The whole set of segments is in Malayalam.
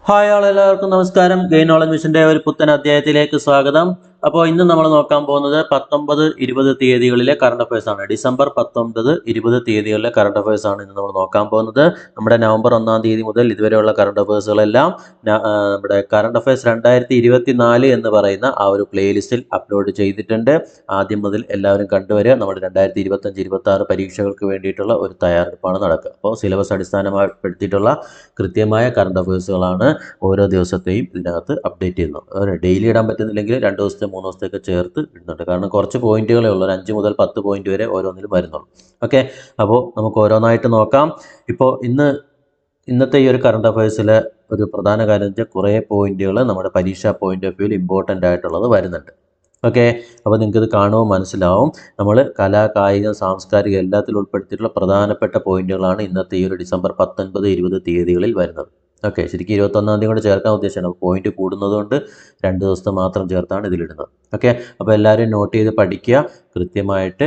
ഹായ് എല്ലാവർക്കും നമസ്കാരം. ഗെയിൻ നോളജ് മിഷന്റെ ഒരു പുത്തൻ അധ്യായത്തിലേക്ക് സ്വാഗതം. അപ്പോൾ ഇന്ന് നമ്മൾ നോക്കാൻ പോകുന്നത് 19-20 തീയതികളിലെ കറണ്ട് അഫയേഴ്സ് ആണ്. ഡിസംബർ 19-20 തീയതികളിലെ കറണ്ട് അഫയേഴ്സ് ആണ് ഇന്ന് നമ്മൾ നോക്കാൻ പോകുന്നത്. നമ്മുടെ നവംബർ 1 തീയതി മുതൽ ഇതുവരെയുള്ള കറണ്ട് അഫയേഴ്സുകളെല്ലാം നമ്മുടെ കറണ്ട് അഫയേഴ്സ് 2024 എന്ന് പറയുന്ന ആ ഒരു പ്ലേലിസ്റ്റിൽ അപ്ലോഡ് ചെയ്തിട്ടുണ്ട്. ആദ്യം മുതൽ എല്ലാവരും കണ്ടുവരിക. നമ്മുടെ 2025-26 പരീക്ഷകൾക്ക് വേണ്ടിയിട്ടുള്ള ഒരു തയ്യാറെടുപ്പാണ് നടക്കുക. അപ്പോൾ സിലബസ് അടിസ്ഥാനപ്പെടുത്തിയിട്ടുള്ള കൃത്യമായ കറണ്ട് അഫയേഴ്സുകളാണ് ഓരോ ദിവസത്തെയും ഇതിനകത്ത് അപ്ഡേറ്റ് ചെയ്യുന്നു. ഡെയിലി ഇടാൻ പറ്റുന്നില്ലെങ്കിൽ 2 ദിവസത്തെ 3 ദിവസത്തേക്ക് ചേർത്ത് ഇടുന്നുണ്ട്. കാരണം കുറച്ച് പോയിന്റുകളേ ഉള്ളൂ, 5 മുതൽ 10 പോയിന്റ് വരെ ഓരോന്നിലും വരുന്നുള്ളൂ. ഓക്കെ, അപ്പോൾ നമുക്ക് ഓരോന്നായിട്ട് നോക്കാം. ഇപ്പോൾ ഇന്നത്തെ ഈ ഒരു കറണ്ട് അഫയേഴ്സിലെ ഒരു പ്രധാന കാര്യം വെച്ചാൽ കുറേ പോയിന്റുകൾ നമ്മുടെ പരീക്ഷാ പോയിന്റ് ഓഫ് വ്യൂവിൽ ഇമ്പോർട്ടൻ്റ് ആയിട്ടുള്ളത് വരുന്നുണ്ട്. ഓക്കെ, അപ്പോൾ നിങ്ങൾക്ക് ഇത് കാണുമ്പോൾ മനസ്സിലാവും. നമ്മൾ കലാ, കായിക, സാംസ്കാരിക എല്ലാത്തിലും ഉൾപ്പെടുത്തിയിട്ടുള്ള പ്രധാനപ്പെട്ട പോയിന്റുകളാണ് ഇന്നത്തെ ഈ ഒരു ഡിസംബർ 19-20 തീയതികളിൽ വരുന്നത്. ഓക്കെ, ശരിക്കും 21 തീയതി കൂടെ ചേർക്കാൻ ഉദ്ദേശിച്ചാണ്. പോയിന്റ് കൂടുന്നതുകൊണ്ട് 2 ദിവസത്തെ മാത്രം ചേർത്താണ് ഇതിലിടുന്നത്. ഓക്കെ, അപ്പോൾ എല്ലാവരും നോട്ട് ചെയ്ത് പഠിക്കുക. കൃത്യമായിട്ട്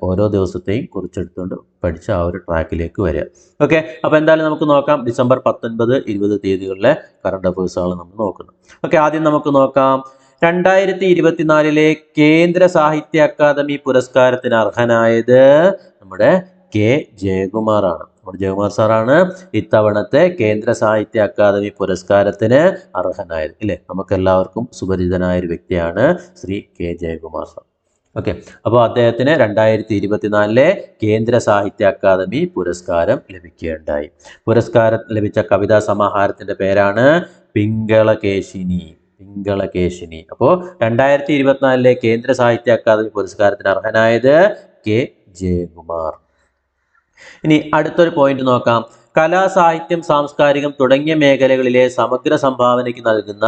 ഓരോ ദിവസത്തെയും കുറിച്ചെടുത്തുകൊണ്ട് പഠിച്ച് ആ ഒരു ട്രാക്കിലേക്ക് വരിക. ഓക്കെ, അപ്പോൾ എന്തായാലും നമുക്ക് നോക്കാം ഡിസംബർ 19-20 തീയതികളിലെ കറണ്ട് അഫയേഴ്സാണ് നമ്മൾ നോക്കുന്നത്. ഓക്കെ, ആദ്യം നമുക്ക് നോക്കാം 2024 കേന്ദ്ര സാഹിത്യ അക്കാദമി പുരസ്കാരത്തിന് അർഹനായത് നമ്മുടെ കെ ജയകുമാറാണ്. നമ്മുടെ ജയകുമാർ സാറാണ് ഇത്തവണത്തെ കേന്ദ്ര സാഹിത്യ അക്കാദമി പുരസ്കാരത്തിന് അർഹനായത്. ഇല്ലേ, നമുക്കെല്ലാവർക്കും സുപരിചിതനായ ഒരു വ്യക്തിയാണ് Shri K Jayakumar sir. Okay, അപ്പോൾ അദ്ദേഹത്തിന് 2024 കേന്ദ്ര സാഹിത്യ അക്കാദമി പുരസ്കാരം ലഭിക്കുകയുണ്ടായി. പുരസ്കാരം ലഭിച്ച കവിതാ സമാഹാരത്തിന്റെ പേരാണ് പിങ്കളകേശിനി. അപ്പോൾ 2024 കേന്ദ്ര സാഹിത്യ അക്കാദമി പുരസ്കാരത്തിന് അർഹനായത് കെ ജയകുമാർ. ഇനി അടുത്തൊരു പോയിന്റ് നോക്കാം. കലാ, സാഹിത്യം, സാംസ്കാരികം തുടങ്ങിയ മേഖലകളിലെ സമഗ്ര സംഭാവനയ്ക്ക് നൽകുന്ന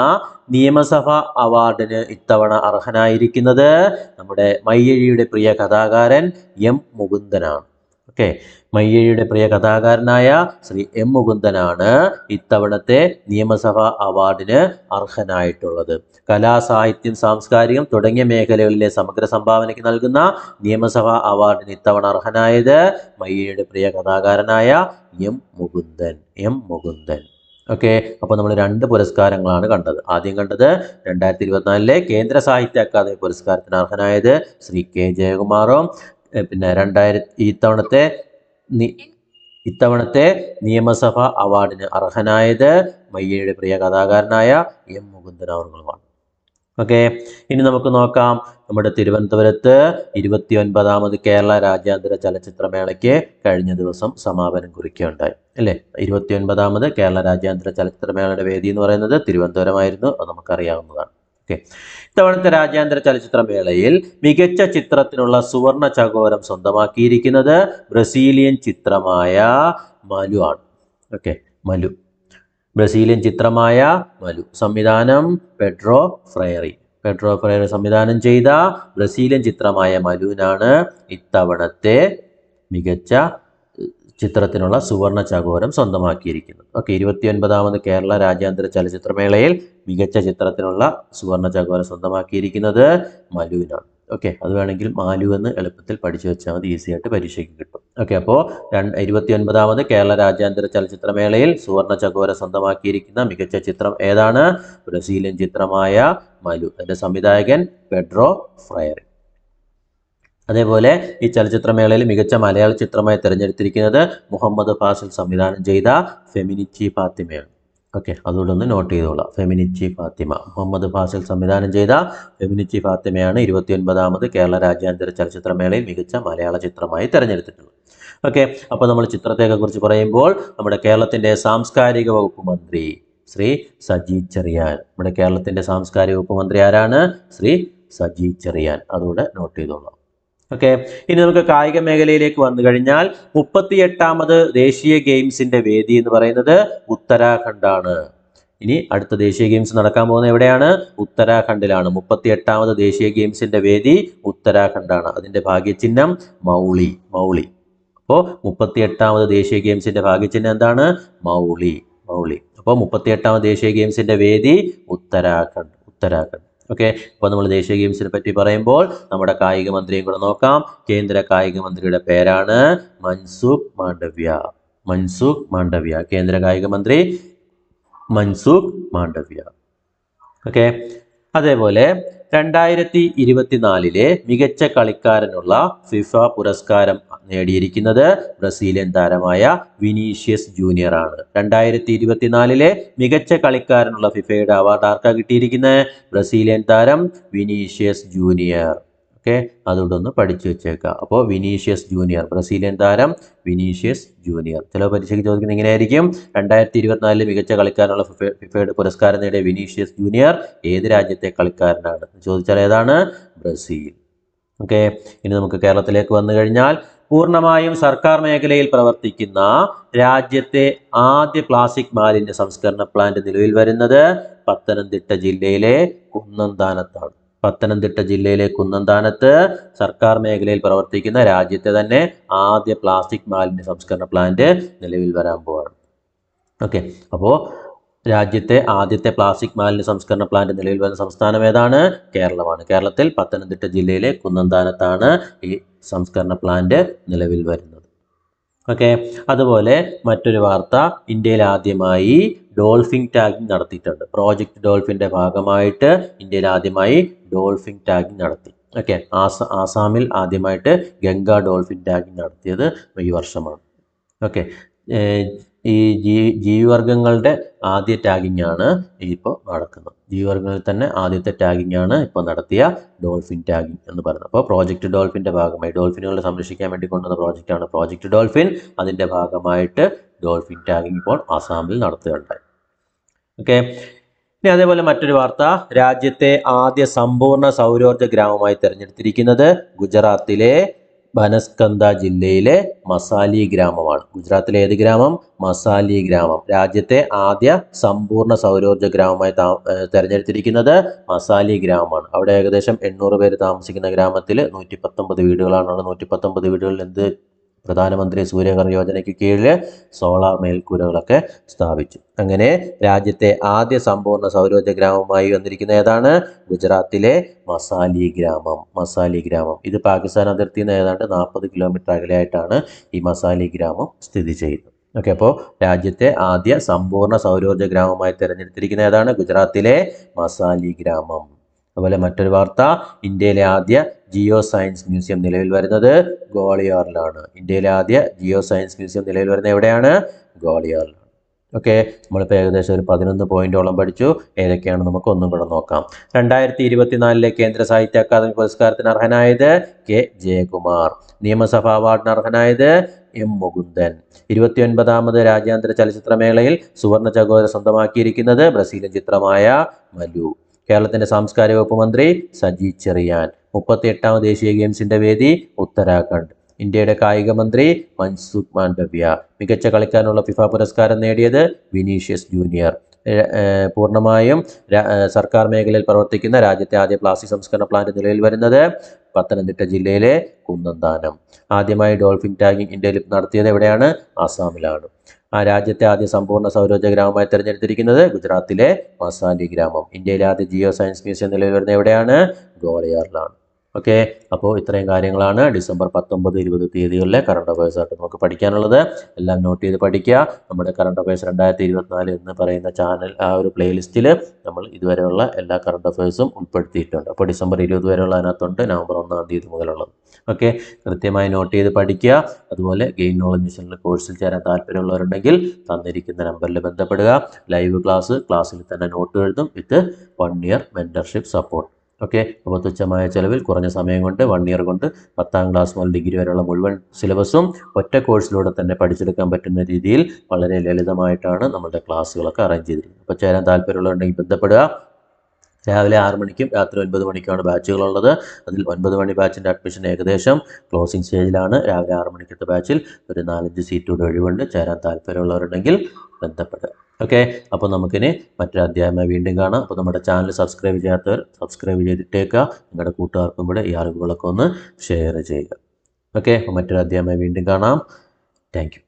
നിയമസഭാ അവാർഡിന് ഇത്തവണ അർഹനായിരിക്കുന്നത് നമ്മുടെ മയ്യഴിയുടെ പ്രിയ കഥാകാരൻ എം മുകുന്ദനാണ്. ഓക്കെ, മയ്യഴിയുടെ പ്രിയ കഥാകാരനായ ശ്രീ എം മുകുന്ദനാണ് ഇത്തവണത്തെ നിയമസഭാ അവാർഡിന് അർഹനായിട്ടുള്ളത്. കലാ, സാഹിത്യം, സാംസ്കാരികം തുടങ്ങിയ മേഖലകളിലെ സമഗ്ര സംഭാവനയ്ക്ക് നൽകുന്ന നിയമസഭാ അവാർഡിന് ഇത്തവണ അർഹനായത് മയ്യഴിയുടെ പ്രിയ കഥാകാരനായ എം മുകുന്ദൻ. ഓക്കെ, അപ്പോൾ നമ്മൾ 2 പുരസ്കാരങ്ങളാണ് കണ്ടത്. ആദ്യം കണ്ടത് 2024 കേന്ദ്ര സാഹിത്യ അക്കാദമി പുരസ്കാരത്തിന് അർഹനായത് ശ്രീ കെ ജയകുമാറും, പിന്നെ ഇത്തവണത്തെ നിയമസഭ അവാർഡിന് അർഹനായത് മയ്യഴിയുടെ പ്രിയ കഥാകാരനായ എം മുകുന്ദൻ അവர்களுമാണ്. ഓക്കെ, ഇനി നമുക്ക് നോക്കാം. നമ്മുടെ തിരുവനന്തപുരത്ത് 29ാമത് കേരള രാജ്യാന്തര ചലച്ചിത്രമേളയ്ക്ക് കഴിഞ്ഞ ദിവസം സമാപനം കുറിക്കുകയുണ്ടായി. അല്ലേ, 29ാമത് കേരള രാജ്യാന്തര ചലച്ചിത്രമേളയുടെ വേദി എന്ന് പറയുന്നത് തിരുവനന്തപുരമായിരുന്നു. അത് നമുക്കറിയാവുന്നതാണ്. ഓക്കെ, ഇത്തവണത്തെ രാജ്യാന്തര ചലച്ചിത്രമേളയിൽ മികച്ച ചിത്രത്തിനുള്ള സുവർണ ചകോരം സ്വന്തമാക്കിയിരിക്കുന്നത് ബ്രസീലിയൻ ചിത്രമായ മലു ആണ്. ഓക്കെ, ബ്രസീലിയൻ ചിത്രമായ മലു. സംവിധാനം പെഡ്രോ ഫ്രയറി സംവിധാനം ചെയ്ത ബ്രസീലിയൻ ചിത്രമായ മലുവിനാണ് ഇത്തവണത്തെ മികച്ച ചിത്രത്തിനുള്ള സുവർണ ചകോരം സ്വന്തമാക്കിയിരിക്കുന്നത്. ഓക്കെ, 29ാമത് കേരള രാജ്യാന്തര ചലച്ചിത്രമേളയിൽ മികച്ച ചിത്രത്തിനുള്ള സുവർണ ചകോരം സ്വന്തമാക്കിയിരിക്കുന്നത് മലുവിനാണ്. ഓക്കെ, അത് വേണമെങ്കിൽ മാലു എന്ന് എളുപ്പത്തിൽ പഠിച്ചു വെച്ചാൽ മതി, ഈസി ആയിട്ട് പരീക്ഷയ്ക്ക് കിട്ടും. ഓക്കെ, അപ്പോൾ 29ാമത് കേരള രാജ്യാന്തര ചലച്ചിത്രമേളയിൽ സുവർണ ചകോരം സ്വന്തമാക്കിയിരിക്കുന്ന മികച്ച ചിത്രം ഏതാണ്? ബ്രസീലിയൻ ചിത്രമായ മലു. അതിന്റെ സംവിധായകൻ പെഡ്രോ ഫ്രയറി. അതേപോലെ ഈ ചലച്ചിത്രമേളയിൽ മികച്ച മലയാള ചിത്രമായി തിരഞ്ഞെടുത്തിരിക്കുന്നത് മുഹമ്മദ് ഫാസിൽ സംവിധാനം ചെയ്ത ഫെമിനിച്ചി ഫാത്തിമയാണ്. ഓക്കെ, അതുകൊണ്ട് ഒന്ന് നോട്ട് ചെയ്തോളാം. ഫെമിനിച്ചി ഫാത്തിമ, മുഹമ്മദ് ഫാസിൽ സംവിധാനം ചെയ്ത ഫെമിനിച്ചി ഫാത്തിമയാണ് 29ാമത് കേരള രാജ്യാന്തര ചലച്ചിത്രമേളയിൽ മികച്ച മലയാള ചിത്രമായി തിരഞ്ഞെടുത്തിട്ടുള്ളത്. ഓക്കെ, അപ്പോൾ നമ്മൾ ചിത്രത്തെയൊക്കെ കുറിച്ച് പറയുമ്പോൾ നമ്മുടെ കേരളത്തിൻ്റെ സാംസ്കാരിക വകുപ്പ് മന്ത്രി ശ്രീ സജി ചെറിയാൻ. നമ്മുടെ കേരളത്തിൻ്റെ സാംസ്കാരിക വകുപ്പ് മന്ത്രി ആരാണ്? ശ്രീ സജി ചെറിയാൻ. അതുകൂടെ നോട്ട് ചെയ്തോളാം. ഓക്കെ, ഇനി നമുക്ക് കായിക മേഖലയിലേക്ക് വന്നു കഴിഞ്ഞാൽ 38ാമത് ദേശീയ ഗെയിംസിന്റെ വേദി എന്ന് പറയുന്നത് ഉത്തരാഖണ്ഡാണ്. ഇനി അടുത്ത ദേശീയ ഗെയിംസ് നടക്കാൻ പോകുന്നത് എവിടെയാണ്? ഉത്തരാഖണ്ഡിലാണ്. 38ാമത് ദേശീയ ഗെയിംസിന്റെ വേദി ഉത്തരാഖണ്ഡാണ്. അതിന്റെ ഭാഗ്യചിഹ്നം മൗളി. അപ്പോൾ 38ാമത് ദേശീയ ഗെയിംസിന്റെ ഭാഗ്യചിഹ്നം എന്താണ്? മൗളി. അപ്പോൾ 38ാമത് ദേശീയ ഗെയിംസിന്റെ വേദി ഉത്തരാഖണ്ഡ്. ഓക്കെ, അപ്പോൾ നമ്മൾ ദേശീയ ഗെയിംസിനെ പറ്റി പറയുമ്പോൾ നമ്മുടെ കായിക മന്ത്രിയും കൂടെ നോക്കാം. കേന്ദ്ര കായിക മന്ത്രിയുടെ പേരാണ് മൻസുഖ് മാണ്ഡവ്യ. കേന്ദ്ര കായിക മന്ത്രി മൻസുഖ് മാണ്ഡവ്യ. ഓക്കെ, അതേപോലെ 2024 മികച്ച കളിക്കാരനുള്ള ഫിഫ പുരസ്കാരം നേടിയിരിക്കുന്നത് ബ്രസീലിയൻ താരമായ വിനീഷ്യസ് ജൂനിയർ ആണ്. 2024 മികച്ച കളിക്കാരനുള്ള ഫിഫയുടെ അവാർഡ് ആർക്കാ കിട്ടിയിരിക്കുന്നത്? ബ്രസീലിയൻ താരം വിനീഷ്യസ് ജൂനിയർ. ഓക്കെ, അതുകൊണ്ട് ഒന്ന് പഠിച്ചു വെച്ചേക്കുക. അപ്പോൾ വിനീഷ്യസ് ജൂനിയർ, ബ്രസീലിയൻ താരം വിനീഷ്യസ് ജൂനിയർ. ചില പരീക്ഷയ്ക്ക് ചോദിക്കുന്നത് ഇങ്ങനെയായിരിക്കും: 2024 മികച്ച കളിക്കാരനുള്ള ഫിഫയുടെ പുരസ്കാരം നേടിയ വിനീഷ്യസ് ജൂനിയർ ഏത് രാജ്യത്തെ കളിക്കാരനാണ്? ചോദിച്ചാൽ ഏതാണ്? ബ്രസീൽ. ഓക്കെ, ഇനി നമുക്ക് കേരളത്തിലേക്ക് വന്നു കഴിഞ്ഞാൽ പൂർണ്ണമായും സർക്കാർ മേഖലയിൽ പ്രവർത്തിക്കുന്ന രാജ്യത്തെ ആദ്യ പ്ലാസ്റ്റിക് മാലിന്യ സംസ്കരണ പ്ലാന്റ് നിലവിൽ വരുന്നത് പത്തനംതിട്ട ജില്ലയിലെ കുന്നന്താനത്താണ്. പത്തനംതിട്ട ജില്ലയിലെ കുന്നന്താനത്ത് സർക്കാർ മേഖലയിൽ പ്രവർത്തിക്കുന്ന രാജ്യത്തെ തന്നെ ആദ്യ പ്ലാസ്റ്റിക് മാലിന്യ സംസ്കരണ പ്ലാന്റ് നിലവിൽ വരാൻ പോവാണ്. ഓക്കെ, അപ്പോൾ രാജ്യത്തെ ആദ്യത്തെ പ്ലാസ്റ്റിക് മാലിന്യ സംസ്കരണ പ്ലാന്റ് നിലവിൽ വരുന്ന സംസ്ഥാനം ഏതാണ്? കേരളമാണ്. കേരളത്തിൽ പത്തനംതിട്ട ജില്ലയിലെ കുന്നന്താനത്താണ് ഈ സംസ്കരണ പ്ലാന്റ് നിലവിൽ വരുന്നത്. ഓക്കെ, അതുപോലെ മറ്റൊരു വാർത്ത, ഇന്ത്യയിൽ ആദ്യമായി ഡോൾഫിൻ ടാഗിംഗ് നടത്തിയിട്ടുണ്ട്. പ്രോജക്റ്റ് ഡോൾഫിൻ്റെ ഭാഗമായിട്ട് ഇന്ത്യയിൽ ആദ്യമായി ഡോൾഫിൻ ടാഗിംഗ് നടത്തി. ഓക്കെ, ആസാമിൽ ആദ്യമായിട്ട് ഗംഗാ ഡോൾഫിൻ ടാഗിംഗ് നടത്തിയത് ഈ വർഷമാണ്. ഓക്കെ, ഈ ജീവിവർഗങ്ങളുടെ ആദ്യ ടാഗിംഗ് ആണ് ഇപ്പോൾ നടക്കുന്നത്. ജീവിവർഗങ്ങളിൽ തന്നെ ആദ്യത്തെ ടാഗിംഗ് ആണ് ഇപ്പോൾ നടത്തിയ ഡോൾഫിൻ ടാഗിംഗ് എന്ന് പറയുന്നത്. അപ്പോൾ പ്രോജക്റ്റ് ഡോൾഫിൻ്റെ ഭാഗമായി ഡോൾഫിനുകളെ സംരക്ഷിക്കാൻ വേണ്ടി കൊണ്ടുവന്ന പ്രോജക്റ്റാണ് പ്രോജക്റ്റ് ഡോൾഫിൻ. അതിൻ്റെ ഭാഗമായിട്ട് ഡോൾഫിൻ ടാഗിംഗ് ഇപ്പോൾ ആസാമിൽ നടത്തുകയുണ്ടായി. ഓക്കെ, ഇനി അതേപോലെ മറ്റൊരു വാർത്ത, രാജ്യത്തെ ആദ്യ സമ്പൂർണ്ണ സൗരോർജ്ജ ഗ്രാമമായി തിരഞ്ഞെടുത്തിരിക്കുന്നത് ഗുജറാത്തിലെ ബനസ്കന്ത ജില്ലയിലെ മസാലി ഗ്രാമമാണ്. ഗുജറാത്തിലെ ഏത് ഗ്രാമം? മസാലി ഗ്രാമം. രാജ്യത്തെ ആദ്യ സമ്പൂർണ്ണ സൗരോർജ്ജ ഗ്രാമമായി തിരഞ്ഞെടുത്തിരിക്കുന്നത് മസാലി ഗ്രാമമാണ്. അവിടെ ഏകദേശം 800 പേര് താമസിക്കുന്ന ഗ്രാമത്തിൽ 119 വീടുകളാണുള്ളത്. 119 വീടുകളിൽ എന്ത്? പ്രധാനമന്ത്രി സൂര്യഘർ യോജനയ്ക്ക് കീഴിൽ സോളാർ മേൽക്കൂരകളൊക്കെ സ്ഥാപിച്ചു. അങ്ങനെ രാജ്യത്തെ ആദ്യ സമ്പൂർണ്ണ സൗരോർജ്ജ ഗ്രാമമായി വന്നിരിക്കുന്ന ഏതാണ്? ഗുജറാത്തിലെ മസാലി ഗ്രാമം. മസാലി ഗ്രാമം ഇത് പാകിസ്ഥാൻ അതിർത്തിയിൽ നിന്ന് ഏതാണ്ട് 40 കിലോമീറ്റർ അകലെയായിട്ടാണ് ഈ മസാലി ഗ്രാമം സ്ഥിതി ചെയ്യുന്നത്. ഓക്കെ, അപ്പോൾ രാജ്യത്തെ ആദ്യ സമ്പൂർണ്ണ സൗരോർജ്ജ ഗ്രാമമായി തിരഞ്ഞെടുത്തിരിക്കുന്ന ഏതാണ്? ഗുജറാത്തിലെ മസാലി ഗ്രാമം. അതുപോലെ മറ്റൊരു വാർത്ത, ഇന്ത്യയിലെ ആദ്യ ജിയോ സയൻസ് മ്യൂസിയം നിലവിൽ വരുന്നത് ഗ്വാളിയോറിലാണ്. ഇന്ത്യയിലെ ആദ്യ ജിയോ സയൻസ് മ്യൂസിയം നിലവിൽ വരുന്നത് എവിടെയാണ്? ഗ്വാളിയോറിലാണ്. ഓക്കെ, നമ്മളിപ്പോൾ ഏകദേശം ഒരു 11 പോയിന്റോളം പഠിച്ചു. ഏതൊക്കെയാണ് നമുക്ക് ഒന്നും കൂടെ നോക്കാം. 2024 കേന്ദ്ര സാഹിത്യ അക്കാദമി പുരസ്കാരത്തിന് അർഹനായത് കെ ജയകുമാർ. നിയമസഭാ അവാർഡിന് അർഹനായത് എം മുകുന്ദൻ. 29ാമത് രാജ്യാന്തര ചലച്ചിത്രമേളയിൽ സുവർണ ചകോരം സ്വന്തമാക്കിയിരിക്കുന്നത് ബ്രസീലിയൻ ചിത്രമായ മലു. കേരളത്തിന്റെ സാംസ്കാരിക വകുപ്പ് മന്ത്രി സജി ചെറിയാൻ. 38ാമത് ദേശീയ ഗെയിംസിന്റെ വേദി ഉത്തരാഖണ്ഡ്. ഇന്ത്യയുടെ കായിക മന്ത്രി മൻസുഖ് മാണ്ഡവ്യ. മികച്ച കളിക്കാരനുള്ള ഫിഫ പുരസ്കാരം നേടിയത് വിനീഷ്യസ് ജൂനിയർ. പൂർണ്ണമായും സർക്കാർ മേഖലയിൽ പ്രവർത്തിക്കുന്ന രാജ്യത്തെ ആദ്യ പ്ലാസ്റ്റിക് സംസ്കരണ പ്ലാന്റ് നിലവിൽ വരുന്നത് പത്തനംതിട്ട ജില്ലയിലെ കുന്നന്താനം. ആദ്യമായി ഡോൾഫിൻ ടാഗിംഗ് ഇന്ത്യയിൽ നടത്തിയത് എവിടെയാണ്? ആസാമിലാണ്. ആ രാജ്യത്തെ ആദ്യ സമ്പൂർണ്ണ സൗരോർജ്ജ ഗ്രാമമായി തിരഞ്ഞെടുത്തിരിക്കുന്നത് ഗുജറാത്തിലെ മസാലി ഗ്രാമം. ഇന്ത്യയിലെ ആദ്യ ജിയോ സയൻസ് മ്യൂസിയം നിലവിൽ വരുന്നത് എവിടെയാണ്? ഗ്വാളിയോറിലാണ്. ഓക്കെ, അപ്പോൾ ഇത്രയും കാര്യങ്ങളാണ് ഡിസംബർ 19, 20 തീയതികളിലെ കറണ്ട് അഫയേഴ്സ് ആയിട്ട് നമുക്ക് പഠിക്കാനുള്ളത്. എല്ലാം നോട്ട് ചെയ്ത് പഠിക്കുക. നമ്മുടെ കറണ്ട് അഫയേഴ്സ് 2024 എന്ന് പറയുന്ന ചാനൽ ആ ഒരു പ്ലേലിസ്റ്റിൽ നമ്മൾ ഇതുവരെയുള്ള എല്ലാ കറണ്ട് അഫയേഴ്സും ഉൾപ്പെടുത്തിയിട്ടുണ്ട്. അപ്പോൾ ഡിസംബർ 20 വരെയുള്ള അതിനകത്തുണ്ട്, നവംബർ 1-ാം തീയതി മുതലുള്ളത്. ഓക്കെ, കൃത്യമായി നോട്ട് ചെയ്ത് പഠിക്കുക. അതുപോലെ ഗെയിൻ നോളജ് മിഷനിൽ കോഴ്സിൽ ചേരാൻ താല്പര്യമുള്ളവരുണ്ടെങ്കിൽ തന്നിരിക്കുന്ന നമ്പറിൽ ബന്ധപ്പെടുക. ലൈവ് ക്ലാസ്സിൽ തന്നെ നോട്ട് എഴുതും വിത്ത് 1 ഇയർ മെൻറ്റർഷിപ്പ് സപ്പോർട്ട്. ഓക്കെ, അപ്പോൾ തുച്ഛമായ ചിലവിൽ കുറഞ്ഞ സമയം കൊണ്ട് 1 ഇയർ കൊണ്ട് 10ാം ക്ലാസ് മുതൽ ഡിഗ്രി വരെയുള്ള മുഴുവൻ സിലബസും ഒറ്റ കോഴ്സിലൂടെ തന്നെ പഠിച്ചെടുക്കാൻ പറ്റുന്ന രീതിയിൽ വളരെ ലളിതമായിട്ടാണ് നമ്മുടെ ക്ലാസ്സുകളൊക്കെ അറേഞ്ച് ചെയ്തിരിക്കുന്നത്. അപ്പോൾ ചേരാൻ താല്പര്യമുള്ളവരുണ്ടെങ്കിൽ ബന്ധപ്പെടുക. രാവിലെ 6 മണിക്കും രാത്രി 9 മണിക്കുമാണ് ബാച്ചുകളുള്ളത്. അതിൽ 9 മണി ബാച്ചിൻ്റെ അഡ്മിഷൻ ഏകദേശം ക്ലോസിംഗ് സ്റ്റേജിലാണ്. രാവിലെ 6 മണിക്കത്തെ ബാച്ചിൽ ഒരു 4-5 സീറ്റൂടെ ഒഴിവുണ്ട്. ചേരാൻ താല്പര്യമുള്ളവരുണ്ടെങ്കിൽ ബന്ധപ്പെടുക. ഓക്കെ, അപ്പോൾ നമുക്കിനി മറ്റൊരു അധ്യായമായി വീണ്ടും കാണാം. അപ്പോൾ നമ്മുടെ ചാനൽ സബ്സ്ക്രൈബ് ചെയ്യാത്തവർ സബ്സ്ക്രൈബ് ചെയ്തിട്ടേക്കുക. നിങ്ങളുടെ കൂട്ടുകാർക്കും കൂടെ ഈ അറിവുകളൊക്കെ ഒന്ന് ഷെയർ ചെയ്യുക. ഓക്കെ, അപ്പോൾ മറ്റൊരു അധ്യായമായി വീണ്ടും കാണാം. Thank you.